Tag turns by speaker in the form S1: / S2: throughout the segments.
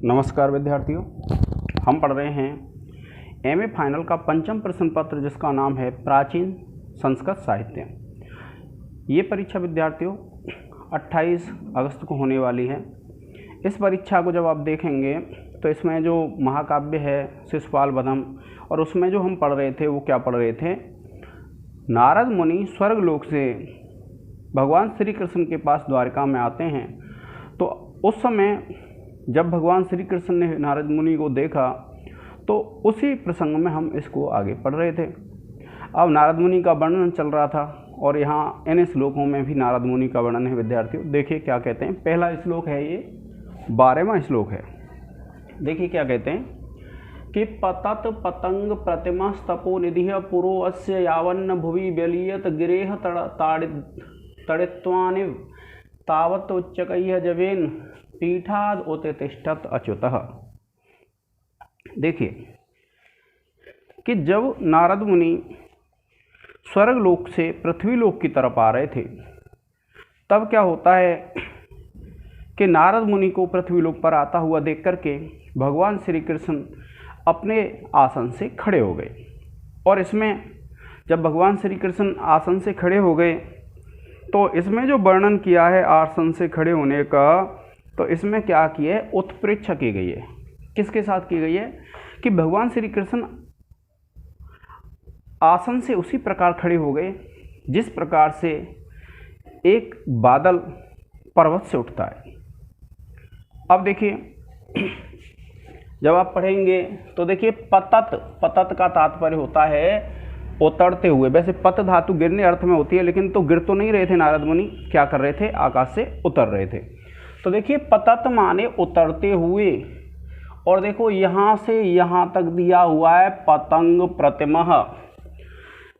S1: नमस्कार विद्यार्थियों, हम पढ़ रहे हैं एमए फाइनल का पंचम प्रश्न पत्र जिसका नाम है प्राचीन संस्कृत साहित्य। ये परीक्षा विद्यार्थियों 28 अगस्त को होने वाली है। इस परीक्षा को जब आप देखेंगे तो इसमें जो महाकाव्य है शिशुपाल वधम, और उसमें जो हम पढ़ रहे थे वो क्या पढ़ रहे थे, नारद मुनि स्वर्गलोक से भगवान श्री कृष्ण के पास द्वारका में आते हैं। तो उस समय जब भगवान श्री कृष्ण ने नारद मुनि को देखा तो उसी प्रसंग में हम इसको आगे पढ़ रहे थे। अब नारद मुनि का वर्णन चल रहा था और यहाँ इन श्लोकों में भी नारद मुनि का वर्णन है विद्यार्थियों। देखिए क्या कहते हैं। पहला श्लोक है, ये 12वां श्लोक है। देखिए क्या कहते हैं कि पतत पतंग प्रतिमा तपो निधि पुरो अस्य यावन्न भुवि व्यलीयत गिरेह तड़ित्वानि तावत उच्चकैः जवेन पीठाद उत्तिष्ठत अच्युतः। देखिए कि जब नारद मुनि स्वर्गलोक से पृथ्वीलोक की तरफ आ रहे थे तब क्या होता है कि नारद मुनि को पृथ्वीलोक पर आता हुआ देख करके भगवान श्री कृष्ण अपने आसन से खड़े हो गए। और इसमें जब भगवान श्री कृष्ण आसन से खड़े हो गए तो इसमें जो वर्णन किया है आसन से खड़े होने का, तो इसमें क्या किया है, उत्प्रेक्षा की गई है। किसके साथ की गई है कि भगवान श्री कृष्ण आसन से उसी प्रकार खड़े हो गए जिस प्रकार से एक बादल पर्वत से उठता है। अब देखिए जब आप पढ़ेंगे तो देखिए पतत का तात्पर्य होता है उतरते हुए। वैसे पत धातु गिरने अर्थ में होती है, लेकिन तो गिर तो नहीं रहे थे नारद मुनि, क्या कर रहे थे, आकाश से उतर रहे थे। तो देखिए पतत माने उतरते हुए, और देखो यहाँ से यहाँ तक दिया हुआ है पतंग प्रतिमः।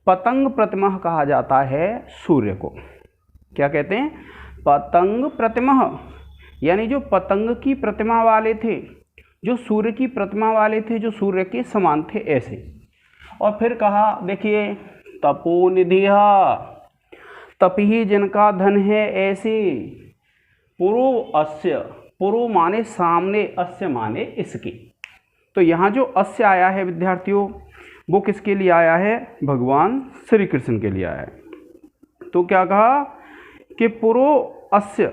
S1: पतंग प्रतिमः कहा जाता है सूर्य को। क्या कहते हैं, पतंग प्रतिमः, यानी जो पतंग की प्रतिमा वाले थे, जो सूर्य की प्रतिमा वाले थे, जो सूर्य के समान थे ऐसे। और फिर कहा देखिए तपोनिधि, तप ही जिनका धन है ऐसे, पुरो अस्य, पुरो माने सामने, अस्य माने इसके। तो यहाँ जो अस्य आया है विद्यार्थियों वो किसके लिए आया है, भगवान श्री कृष्ण के लिए आया है। तो क्या कहा कि पुरो अस्य,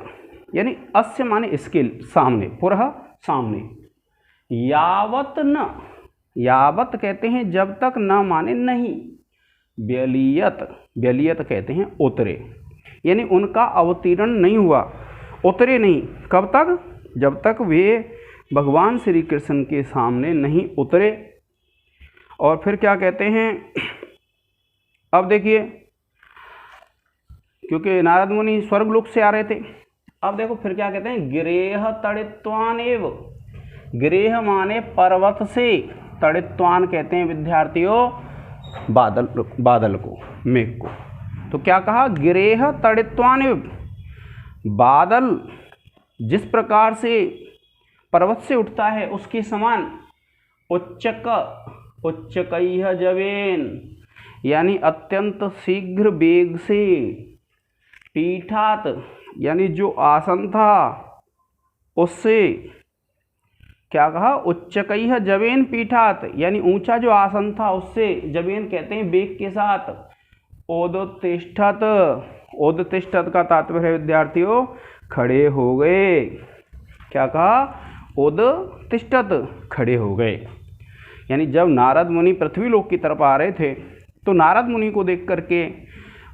S1: यानी अस्य माने इसके सामने, पुरः सामने, यावत न, यावत कहते हैं जब तक, न माने नहीं, व्यलीयत, व्यलीयत कहते हैं उतरे, यानी उनका अवतीर्ण नहीं हुआ, उतरे नहीं। कब तक, जब तक वे भगवान श्री कृष्ण के सामने नहीं उतरे। और फिर क्या कहते हैं, अब देखिए क्योंकि नारद मुनि स्वर्गलोक से आ रहे थे। अब देखो फिर क्या कहते हैं, गिरेह तड़ित्वानेव, गिरेह माने पर्वत से, तड़ित्वान कहते हैं विद्यार्थियों बादल को, मेघ को। तो क्या कहा, गिरेह तड़ित्वानेव, बादल जिस प्रकार से पर्वत से उठता है उसके समान, उच्चकैः जवेन, यानी अत्यंत शीघ्र वेग से, पीठात यानी जो आसन था उससे, क्या कहा, उच्चकैः जवेन पीठात, यानी ऊंचा जो आसन था उससे, जवेन कहते हैं वेग के साथ, ओदोत्तिष्ठत, ओदतिष्ठत का तात्पर्य है विद्यार्थियों खड़े हो गए। क्या कहा, ओदतिष्ठत, खड़े हो गए। यानी जब नारद मुनि पृथ्वीलोक की तरफ आ रहे थे तो नारद मुनि को देख करके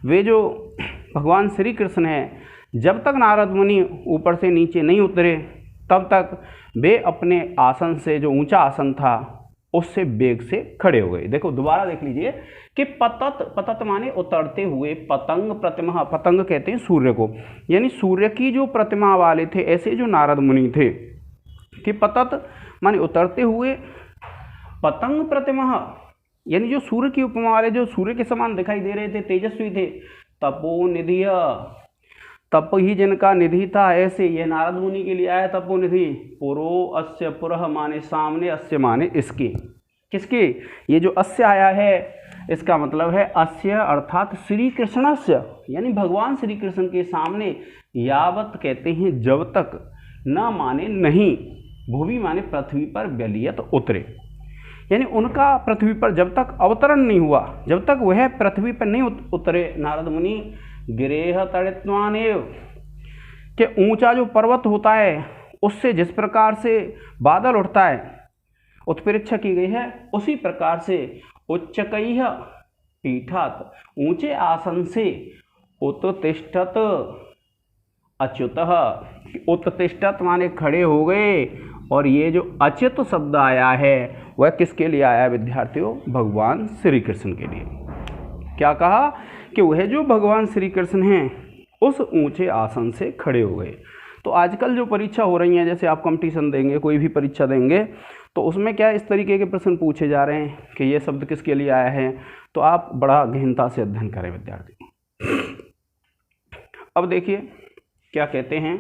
S1: वे जो भगवान श्री कृष्ण हैं, जब तक नारद मुनि ऊपर से नीचे नहीं उतरे तब तक वे अपने आसन से, जो ऊंचा आसन था उससे वेग से खड़े हो गए। देखो दोबारा देख लीजिए कि पतत, पतत माने उतरते हुए, पतंग प्रतिमा, पतंग कहते हैं सूर्य को, यानी सूर्य की जो प्रतिमा वाले थे ऐसे जो नारद मुनि थे, कि पतत माने उतरते हुए, पतंग प्रतिमा यानी जो सूर्य की उपमा वाले, जो सूर्य के समान दिखाई दे रहे थे, तेजस्वी थे, तपोनिधि, तप ही जिनका निधि था ऐसे, ये नारद मुनि के लिए आया तपोनिधि। पुरो अस्य, पुरः माने सामने, अस्य माने इसके, किसके, ये जो अस्य आया है इसका मतलब है अस्य अर्थात श्री कृष्णस्य, यानी भगवान श्री कृष्ण के सामने, यावत कहते हैं जब तक, न माने नहीं, भुवि माने पृथ्वी पर व्यलियत उतरे, यानी उनका पृथ्वी पर जब तक अवतरण नहीं हुआ, जब तक वह पृथ्वी पर नहीं उतरे, नारद मुनि गिरेह तड़ित्वानेव, कि ऊंचा जो पर्वत होता है उससे जिस प्रकार से बादल उठता है, उत्प्रेक्षा की गई है, उसी प्रकार से उच्चकैः पीठात, ऊंचे आसन से उत्तिष्ठत अच्युतः, उत्तिष्ठत माने खड़े हो गए। और ये जो अच्युत शब्द आया है वह किसके लिए आया विद्यार्थियों? भगवान श्री कृष्ण के लिए। क्या कहा कि वह जो भगवान श्री कृष्ण हैं उस ऊंचे आसन से खड़े हो गए। तो आजकल जो परीक्षा हो रही हैं, जैसे आप कंपटीशन देंगे, कोई भी परीक्षा देंगे, तो उसमें क्या इस तरीके के प्रश्न पूछे जा रहे हैं कि ये शब्द किसके लिए आया है, तो आप बड़ा गहनता से अध्ययन करें विद्यार्थी। अब देखिए क्या कहते हैं,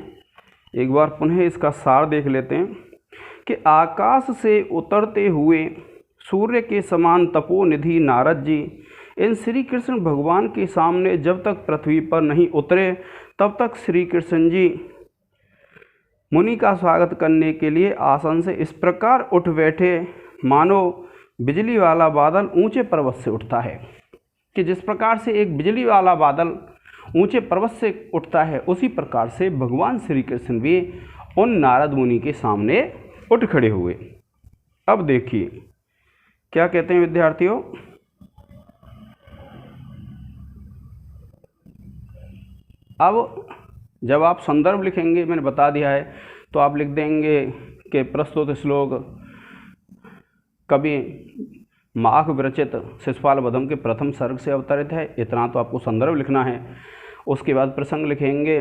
S1: एक बार पुनः इसका सार देख लेते हैं कि आकाश से उतरते हुए सूर्य के समान तपोनिधि नारद जी इन श्री कृष्ण भगवान के सामने जब तक पृथ्वी पर नहीं उतरे तब तक श्री कृष्ण जी मुनि का स्वागत करने के लिए आसन से इस प्रकार उठ बैठे मानो बिजली वाला बादल ऊंचे पर्वत से उठता है, कि जिस प्रकार से एक बिजली वाला बादल ऊंचे पर्वत से उठता है उसी प्रकार से भगवान श्री कृष्ण भी उन नारद मुनि के सामने उठ खड़े हुए। अब देखिए क्या कहते हैं विद्यार्थियों, अब जब आप संदर्भ लिखेंगे, मैंने बता दिया है, तो आप लिख देंगे कि प्रस्तुत श्लोक कवि माघ विरचित शिशुपाल वधम के प्रथम सर्ग से अवतरित है, इतना तो आपको संदर्भ लिखना है। उसके बाद प्रसंग लिखेंगे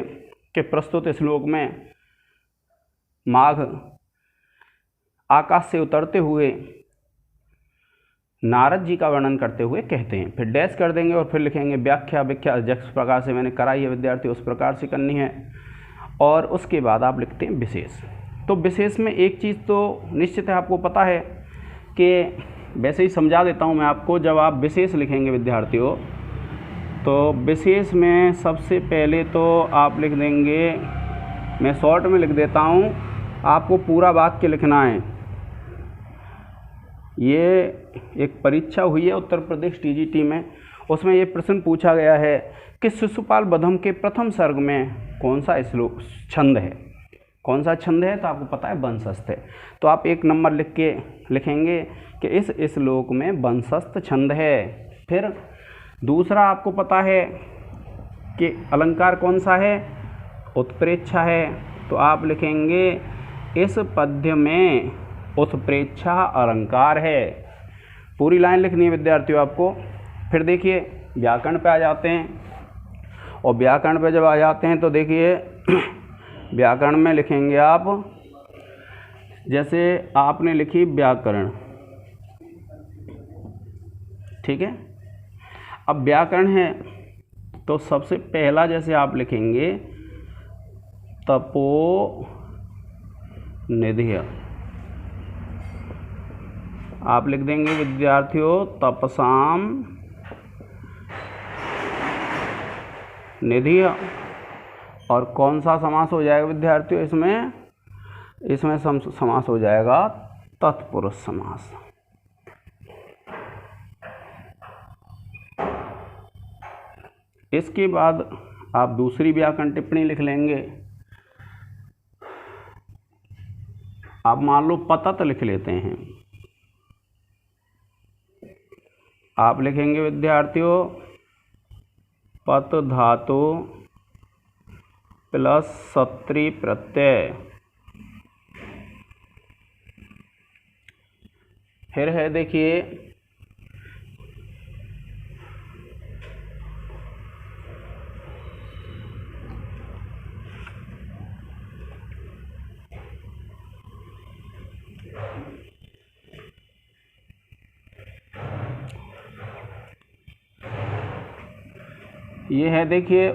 S1: कि प्रस्तुत श्लोक में माघ आकाश से उतरते हुए नारद जी का वर्णन करते हुए कहते हैं, फिर डैश कर देंगे और फिर लिखेंगे व्याख्या व्याख्या जिस प्रकार से मैंने कराई है विद्यार्थी उस प्रकार से करनी है। और उसके बाद आप लिखते हैं विशेष। तो विशेष में एक चीज़ तो निश्चित है, आपको पता है कि वैसे ही समझा देता हूँ मैं आपको, जब आप विशेष लिखेंगे विद्यार्थियों तो विशेष में सबसे पहले तो आप लिख देंगे, मैं शॉर्ट में लिख देता हूँ, आपको पूरा वाक्य लिखना है। ये एक परीक्षा हुई है उत्तर प्रदेश टीजीटी में, उसमें ये प्रश्न पूछा गया है कि शिशुपाल वधम के प्रथम सर्ग में कौन सा श्लोक छंद है, कौन सा छंद है, तो आपको पता है वंशस्थ है। तो आप एक नंबर लिख के लिखेंगे कि इस श्लोक में वंशस्थ छंद है। फिर दूसरा आपको पता है कि अलंकार कौन सा है, उत्प्रेक्षा है, तो आप लिखेंगे इस पद्य में उत्प्रेक्षा अलंकार है। पूरी लाइन लिखनी है विद्यार्थियों आपको। फिर देखिए व्याकरण पे आ जाते हैं, और व्याकरण पे जब आ जाते हैं तो देखिए व्याकरण में लिखेंगे आप, जैसे आपने लिखी व्याकरण, ठीक है। अब व्याकरण है तो सबसे पहला जैसे आप लिखेंगे तपो निधि, आप लिख देंगे विद्यार्थियों तपसाम निधि। और कौन सा समास हो जाएगा विद्यार्थियों इसमें? इसमें समास हो जाएगा तत्पुरुष समास। इसके बाद आप दूसरी व्याकरण टिप्पणी लिख लेंगे। आप मान लो पतत लिख लेते हैं, आप लिखेंगे विद्यार्थियों पत धातु प्लस सत्री प्रत्यय। फिर है देखिए ये है, देखिए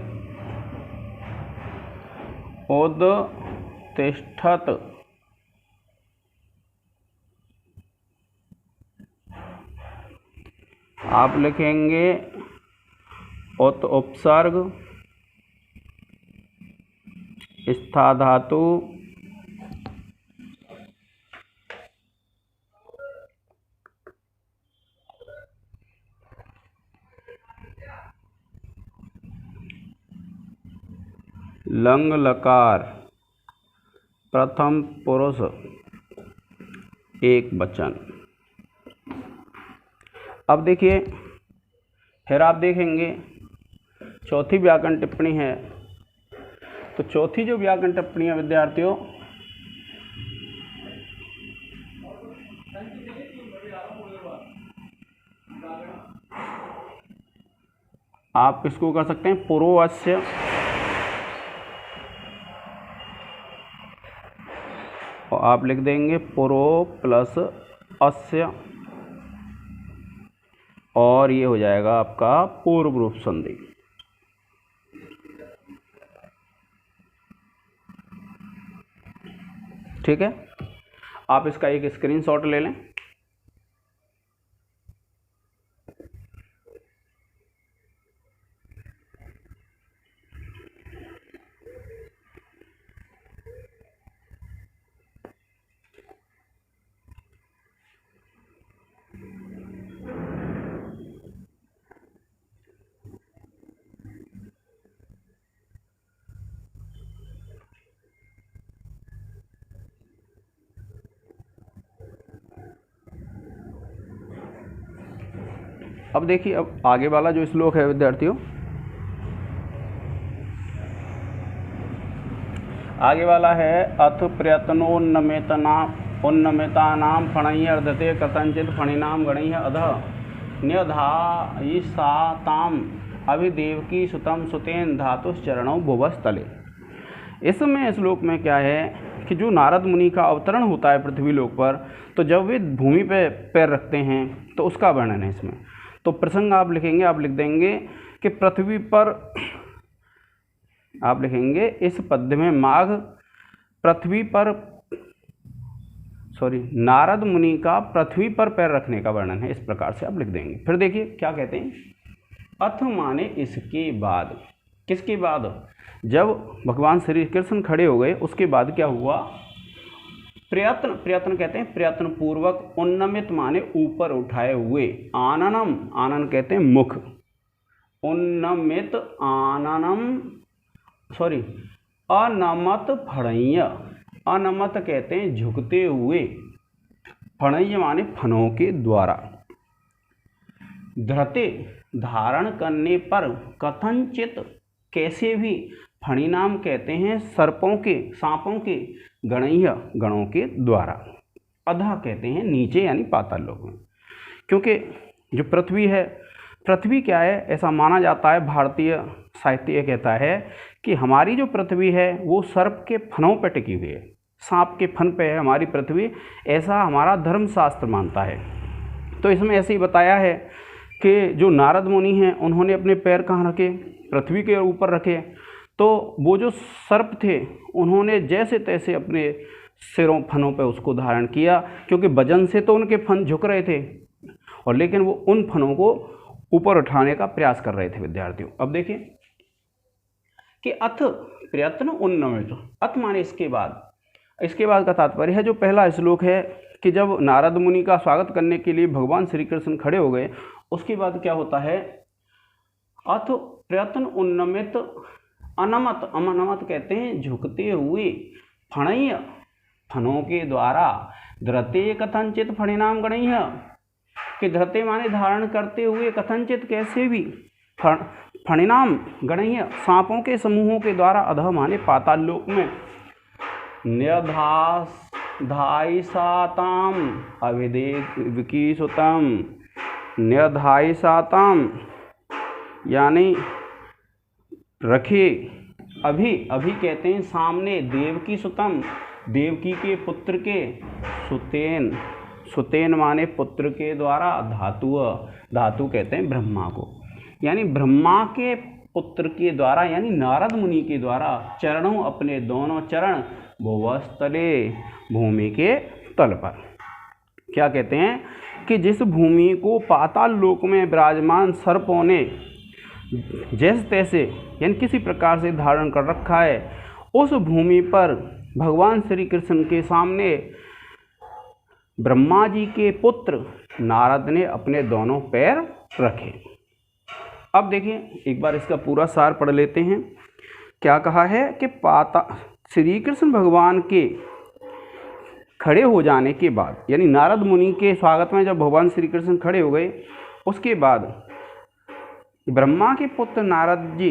S1: उद्तिष्ठत, आप लिखेंगे उत उपसर्ग स्था धातु लंग लकार प्रथम पुरुष एक वचन। अब देखिए, फिर आप देखेंगे चौथी व्याकरण टिप्पणी है। तो चौथी जो व्याकरण टिप्पणी है विद्यार्थियों, आप किसको कर सकते हैं, पुरोवस्य और आप लिख देंगे पुरो प्लस अस्य और ये हो जाएगा आपका पूर्व रूप संधि। ठीक है, आप इसका एक स्क्रीनशॉट ले लें। अब देखिए, अब आगे वाला जो श्लोक है विद्यार्थियों, आगे वाला है अथ प्रयत्नोन्नमेतानाम फणय्य अर्धते कथंचित फणिनाम गणय्य अधः न्यधायिषाताम अभिदेवकी सुतम सुतेन धातुश्चरणौ भुवस्तले। इसमें श्लोक में क्या है कि जो नारद मुनि का अवतरण होता है पृथ्वी लोक पर, तो जब वे भूमि पे पैर रखते हैं तो उसका वर्णन है इसमें। तो प्रसंग आप लिखेंगे, आप लिख देंगे कि पृथ्वी पर, आप लिखेंगे इस पद्य में माघ पृथ्वी पर, नारद मुनि का पृथ्वी पर पैर रखने का वर्णन है, इस प्रकार से आप लिख देंगे। फिर देखिए क्या कहते हैं, अथ माने इसके बाद, किसके बाद, जब भगवान श्री कृष्ण खड़े हो गए उसके बाद क्या हुआ, प्रयत्न, प्रयत्न कहते हैं प्रयत्न पूर्वक, उन्नमित माने ऊपर उठाए हुए, आननम, आनन कहते हैं मुख, उन्नमित आननम, अनमत फणय्य, अनमत कहते हैं झुकते हुए, फणय्य माने फनों के द्वारा, धृते धारण करने पर, कथनचित कैसे भी, फणिनाम कहते हैं सर्पों के, सांपों के, गणय्य गणों के द्वारा, अधः कहते हैं नीचे यानी पाताल लोक में। क्योंकि जो पृथ्वी है, पृथ्वी क्या है, ऐसा माना जाता है, भारतीय साहित्य कहता है कि हमारी जो पृथ्वी है वो सर्प के फनों पर टिकी हुई है, सांप के फन पे है हमारी पृथ्वी, ऐसा हमारा धर्मशास्त्र मानता है। तो इसमें ऐसे ही बताया है कि जो नारद मुनि हैं उन्होंने अपने पैर कहाँ रखे, पृथ्वी के ऊपर रखे, तो वो जो सर्प थे उन्होंने जैसे तैसे अपने सिरों फनों पे उसको धारण किया, क्योंकि वजन से तो उनके फन झुक रहे थे, और लेकिन वो उन फनों को ऊपर उठाने का प्रयास कर रहे थे विद्यार्थियों। अब देखिए कि अथ प्रयत्न उन्नमित, अथ माने इसके बाद, इसके बाद का तात्पर्य है जो पहला श्लोक है कि जब नारद मुनि का स्वागत करने के लिए भगवान श्री कृष्ण खड़े हो गए, उसके बाद क्या होता है, अथ प्रयत्न उन्नमित अनमत, अमनमत कहते हैं झुकते हुए, फणय्य फनों के द्वारा, धृते कथनचित फणिनाम गणय्य, कि धृते माने धारण करते हुए, कथनचित कैसे भी, फणिनाम गणय्य सांपों के समूहों के द्वारा, अधः माने पाताल लोक में, न्यधायिषाताम अभिदेवकी सुतम, न्यधायिषाताम यानी रखे, अभी, अभी कहते हैं सामने, देवकी सुतम देवकी के पुत्र के, सुतेन, सुतेन माने पुत्र के द्वारा, धातु, धातु कहते हैं ब्रह्मा को, यानी ब्रह्मा के पुत्र के द्वारा यानी नारद मुनि के द्वारा, चरणों अपने दोनों चरण, भुवस्तले भूमि के तल पर। क्या कहते हैं कि जिस भूमि को पाताल लोक में विराजमान सर्पों ने जैसे तैसे यानी किसी प्रकार से धारण कर रखा है, उस भूमि पर भगवान श्री कृष्ण के सामने ब्रह्मा जी के पुत्र नारद ने अपने दोनों पैर रखे। अब देखिए एक बार इसका पूरा सार पढ़ लेते हैं। क्या कहा है कि श्री कृष्ण भगवान के खड़े हो जाने के बाद, यानी नारद मुनि के स्वागत में जब भगवान श्री कृष्ण खड़े हो गए, उसके बाद ब्रह्मा के पुत्र नारद जी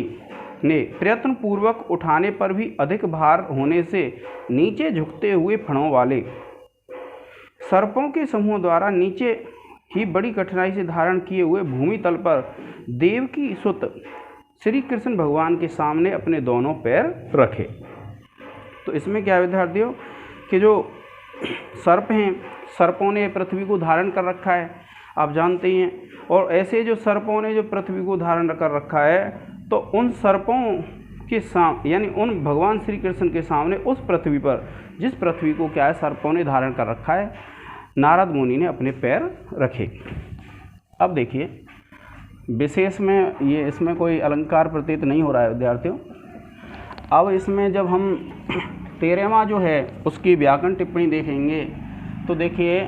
S1: ने प्रयत्न पूर्वक उठाने पर भी अधिक भार होने से नीचे झुकते हुए फणों वाले सर्पों के समूह द्वारा नीचे ही बड़ी कठिनाई से धारण किए हुए भूमि तल पर देवकी सुत श्री कृष्ण भगवान के सामने अपने दोनों पैर रखे। तो इसमें क्या विद्यार्थियों कि जो सर्प हैं, सर्पों ने पृथ्वी को धारण कर रखा है, आप जानते ही हैं। और ऐसे जो सर्पों ने जो पृथ्वी को धारण कर रखा है, तो उन सर्पों के सामने, यानी उन भगवान श्री कृष्ण के सामने उस पृथ्वी पर, जिस पृथ्वी को क्या है सर्पों ने धारण कर रखा है, नारद मुनि ने अपने पैर रखे। अब देखिए विशेष में ये इसमें कोई अलंकार प्रतीत नहीं हो रहा है विद्यार्थियों। अब इसमें जब हम 13वां जो है उसकी व्याकरण टिप्पणी देखेंगे तो देखिए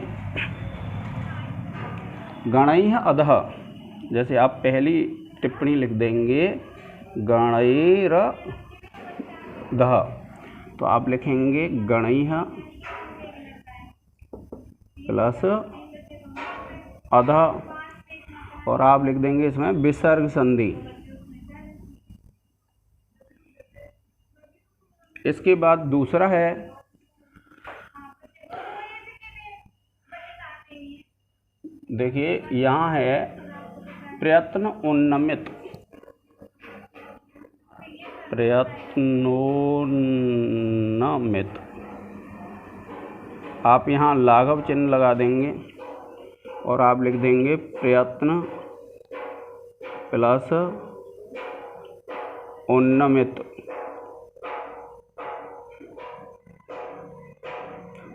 S1: गणैः अधः, जैसे आप पहली टिप्पणी लिख देंगे गणैरधः, तो आप लिखेंगे गणैः प्लस अधः, और आप लिख देंगे इसमें विसर्ग संधि। इसके बाद दूसरा है देखिए यहाँ है प्रयत्न उन्नमित, प्रयत्नोन्नमित, आप यहाँ लाघव चिन्ह लगा देंगे और आप लिख देंगे प्रयत्न प्लस उन्नमित,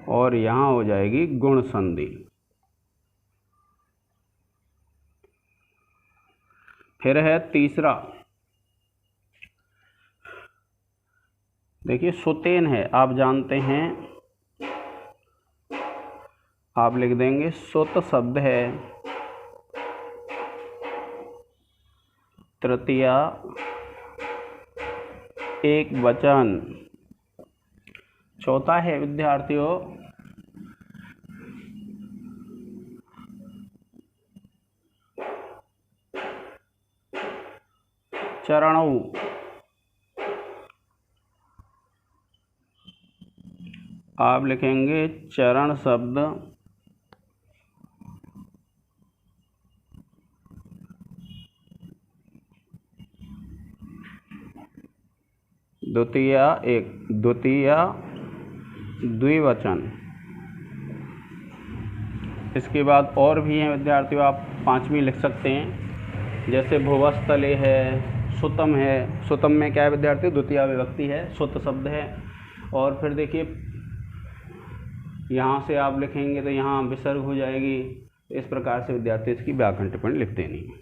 S1: और यहाँ हो जाएगी गुण संधि। फिर है तीसरा, देखिए सुतेन है, आप जानते हैं, आप लिख देंगे सुत शब्द है तृतीया एक वचन। चौथा है विद्यार्थियों चरणों, आप लिखेंगे चरण शब्द द्वितीया द्विवचन। इसके बाद और भी हैं विद्यार्थियों, आप 5वीं लिख सकते हैं, जैसे भुवस्तले है, सुतम है। सुतम में क्या है विद्यार्थियों द्वितीया विभक्ति है, सुत शब्द है। और फिर देखिए यहाँ से आप लिखेंगे तो यहाँ विसर्ग हो जाएगी। इस प्रकार से विद्यार्थी इसकी व्याकरण टिप्पणी लिख देनी है।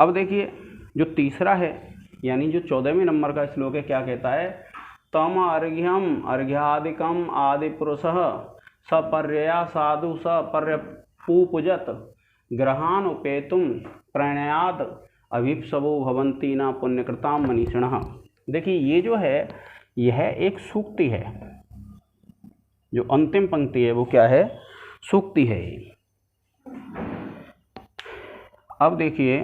S1: अब देखिए जो तीसरा है, यानी जो 14वें नंबर का श्लोक है, क्या कहता है, तम अर्घ्यम अर्घ्यादिकम आदि पुरुषः सपर्यया साधु सपर्यपूजत ग्रहान उपेतुम प्रणयाद अभिप्सवो भवन्ति न पुण्यकृताम मनीषिणः। देखिए ये जो है यह एक सूक्ति है, जो अंतिम पंक्ति है वो क्या है, सूक्ति है। अब देखिए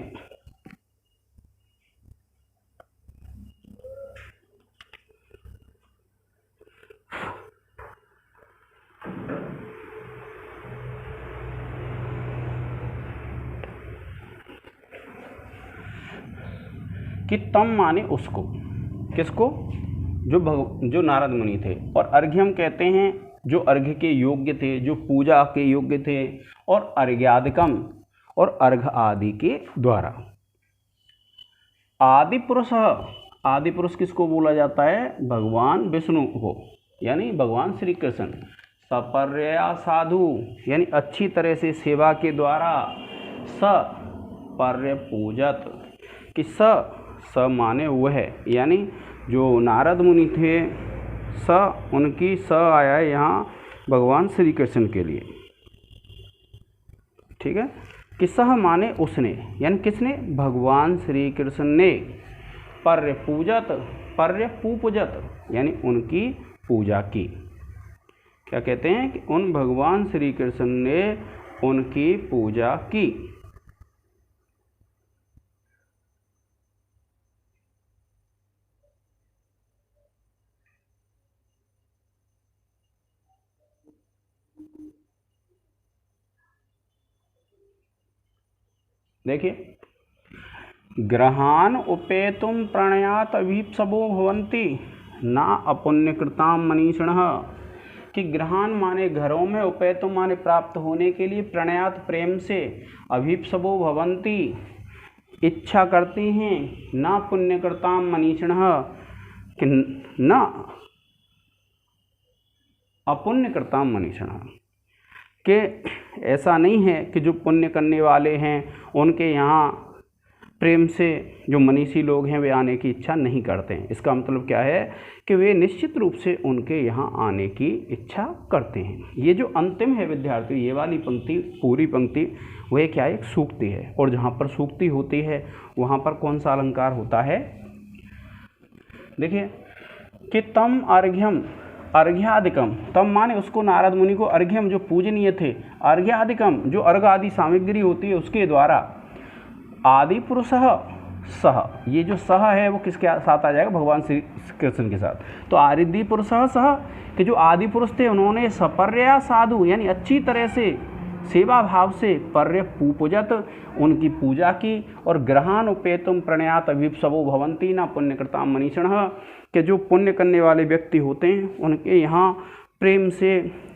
S1: कि तम माने उसको, किसको, जो नारद मुनि थे। और अर्घ्यम कहते हैं जो अर्घ्य के योग्य थे, जो पूजा के योग्य थे। और अर्घ्यादिकम, और अर्घ आदि के द्वारा। आदि पुरुष, आदि पुरुष किसको बोला जाता है, भगवान विष्णु को, यानी भगवान श्री कृष्ण। सपर्या साधु, यानी अच्छी तरह से सेवा के द्वारा। सपर्य पूजत, कि स माने वह, यानी जो नारद मुनि थे, उनकी आया है यहाँ भगवान श्री कृष्ण के लिए। ठीक है, कि माने उसने, यानी किसने, भगवान श्री कृष्ण ने। पर्यपूजत, पर्यपूजत यानी उनकी पूजा की। क्या कहते हैं कि उन भगवान श्री कृष्ण ने उनकी पूजा की। देखिए, ग्रहान उपेतुम प्रणयात अभीप्सवो भवन्ति ना अपुण्यकृताम मनीषिणः, कि ग्रहान माने घरों में, उपेतुम माने प्राप्त होने के लिए, प्रणयात प्रेम से, अभीप्सवो भवन्ति इच्छा करती हैं, ना पुण्यकृताम मनीषिणः कि न अपुण्यकृताम मनीषिणः, कि ऐसा नहीं है कि जो पुण्य करने वाले हैं उनके यहाँ प्रेम से जो मनीषी लोग हैं वे आने की इच्छा नहीं करते हैं। इसका मतलब क्या है कि वे निश्चित रूप से उनके यहाँ आने की इच्छा करते हैं। ये जो अंतिम है विद्यार्थी, ये वाली पंक्ति, पूरी पंक्ति वह क्या है, एक सूक्ति है। और जहाँ पर सूक्ति होती है वहाँ पर कौन सा अलंकार होता है? देखिए कि तम अर्घ्यम अर्घ्यादिकम, तम माने उसको, नारद मुनि को, अर्घ्यम जो पूजनीय थे, अर्घ्यादिकम जो अर्घ आदि सामग्री होती है उसके द्वारा, आदि पुरुष सह, ये जो सह है वो किसके साथ आ जाएगा? भगवान श्री कृष्ण के साथ। तो आदि पुरुष सह, कि जो आदि पुरुष थे उन्होंने सपर्या साधु यानी अच्छी तरह से सेवा भाव से पर्य पूजत उनकी पूजा की। और ग्रहान उपेतुम प्रणयात अभीप्सवो भवन्ति न पुण्यकृताम मनीषिणः, कि जो पुण्य करने वाले व्यक्ति होते हैं उनके यहाँ प्रेम से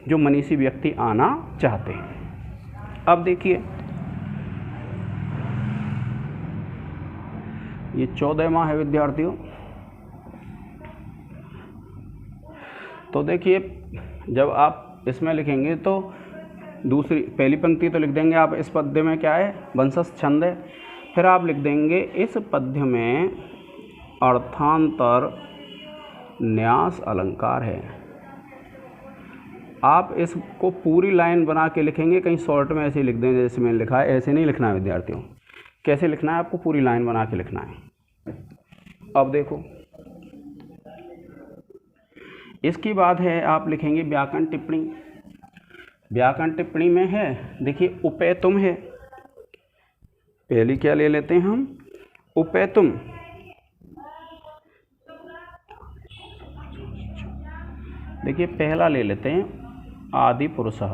S1: जो मनीषी व्यक्ति आना चाहते हैं। अब देखिए, ये 14वां है विद्यार्थियों। तो देखिए, जब आप इसमें लिखेंगे तो दूसरी, पहली पंक्ति तो लिख देंगे आप, इस पद्य में क्या है? वंशज छंद है। फिर आप लिख देंगे इस पद्य में अर्थांतर न्यास अलंकार है। आप इसको पूरी लाइन बना के लिखेंगे, कहीं शॉर्ट में ऐसे लिख देंगे जैसे मैंने लिखा है, ऐसे नहीं लिखना है विद्यार्थियों। कैसे लिखना है? आपको पूरी लाइन बना के लिखना है। अब देखो, इसकी बात है, आप लिखेंगे व्याकरण टिप्पणी। व्याकरण टिप्पणी में है, देखिए उपेतुम है, पहली क्या ले लेते हैं हम? उपेतुम। देखिए पहला ले लेते हैं आदि पुरुषः।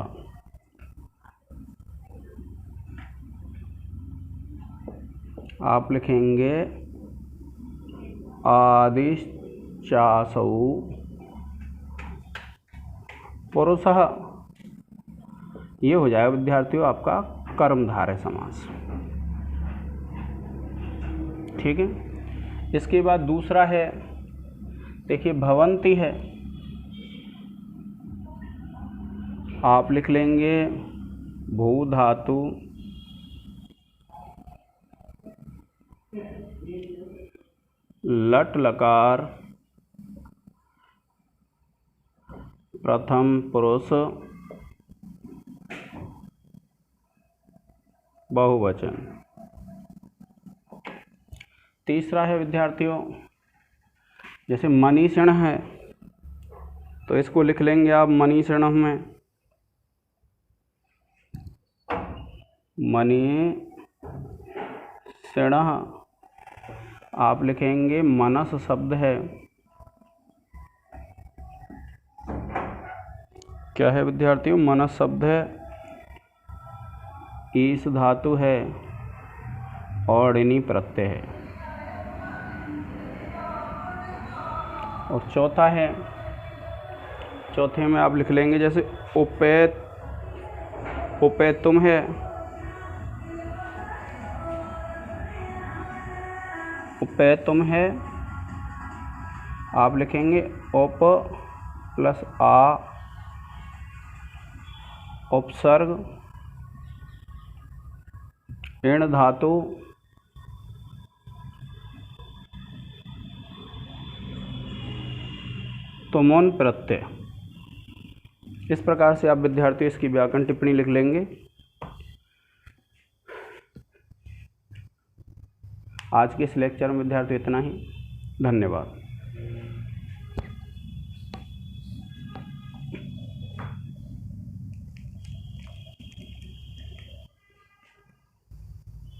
S1: आप लिखेंगे आदिश्चासौ पुरुषः। ये हो जाएगा विद्यार्थियों आपका कर्मधारय समास। ठीक है। इसके बाद दूसरा है, देखिए भवन्ति है, आप लिख लेंगे भू धातु लट लकार प्रथम पुरुष बहुवचन। तीसरा है विद्यार्थियों, जैसे मनीषिण है तो इसको लिख लेंगे आप मनीषिण में, मनीषिण। आप लिखेंगे मनस शब्द है, क्या है विद्यार्थियों? मनस शब्द है, ईश धातु है और ऋणी प्रत्यय है। और चौथा है, चौथे में आप लिख लेंगे जैसे उपेतुम है, उपेतुम है, आप लिखेंगे उप प्लस आ उपसर्ग ऋण धातु तुमुन प्रत्यय। इस प्रकार से आप विद्यार्थी इसकी व्याकरण टिप्पणी लिख लेंगे। आज के इस लेक्चर में विद्यार्थी इतना ही। धन्यवाद।